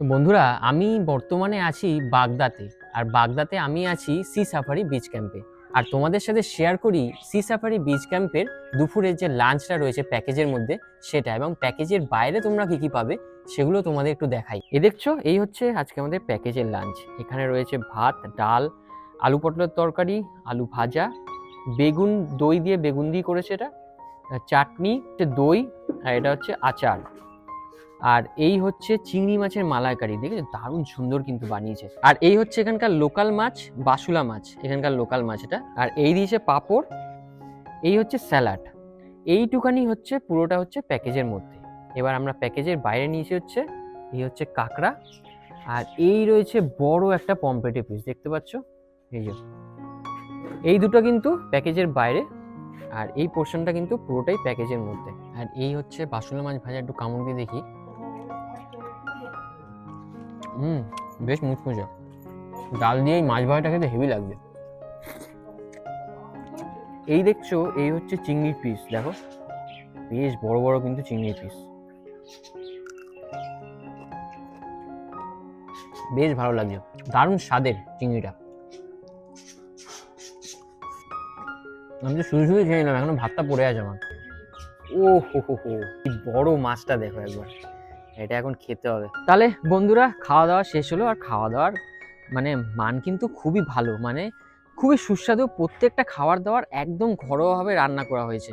তো বন্ধুরা, আমি বর্তমানে আছি বাগদাতে। আর বাগদাতে আমি আছি সি সাফারি বিচ ক্যাম্পে। আর তোমাদের সাথে শেয়ার করি সি সাফারি বিচ ক্যাম্পের দুপুরের যে লাঞ্চটা রয়েছে প্যাকেজের মধ্যে সেটা, এবং প্যাকেজের বাইরে তোমরা কি কি পাবে সেগুলো তোমাদের একটু দেখাই। দেখছো, এই হচ্ছে আজকে আমাদের প্যাকেজের লাঞ্চ। এখানে রয়েছে ভাত, ডাল, আলু পটলের তরকারি, আলু ভাজা, বেগুন দই দিয়ে বেগুন দিয়ে করেছে এটা, চাটনি, দই, আর এটা হচ্ছে আচার। আর এই হচ্ছে চিংড়ি মাছের মালাইকারি, দেখেছো দারুণ সুন্দর কিন্তু বানিয়েছে। আর এই হচ্ছে এখানকার লোকাল মাছ, বাসুলা মাছ, এখানকার লোকাল মাছ এটা। আর এই দিয়েছে পাঁপড়, এই হচ্ছে স্যালাড। এইটুখানি হচ্ছে পুরোটা হচ্ছে প্যাকেজের মধ্যে। এবার আমরা প্যাকেজের বাইরে নিয়েছি হচ্ছে এই হচ্ছে কাঁকড়া, আর এই রয়েছে বড় একটা পমফ্রেটের পিস, দেখতে পাচ্ছ এই যে। এই দুটো কিন্তু প্যাকেজের বাইরে, আর এই পোর্শনটা কিন্তু পুরোটাই প্যাকেজের মধ্যে। আর এই হচ্ছে বাসুলা মাছ ভাজা, একটু কামড় দিয়ে দেখি। বেশ মুচমুচে, ডাল দিয়ে এই মাছ ভাজাটা খেতে হেভি লাগবে। এই দেখছো, এই হচ্ছে চিংড়ির পিস, দেখো বেশ বড় বড় কিন্তু চিংড়ির পিস, বেশ ভালো লাগছে, দারুণ স্বাদের চিংড়িটা। আমি তো শুধু শুধু খেয়ে নিলাম, এখনো ভাতটা পড়ে আছে আমার। ও হো হো হো, এই বড় মাছটা দেখো একবার, এটা এখন খেতে হবে। তাহলে বন্ধুরা, খাওয়া দাওয়া শেষ হলো। আর খাওয়া দাওয়ার মানে মান কিন্তু খুবই ভালো, মানে খুবই সুস্বাদু। প্রত্যেকটা খাবার দাবার একদম ঘরোয়াভাবে রান্না করা হয়েছে।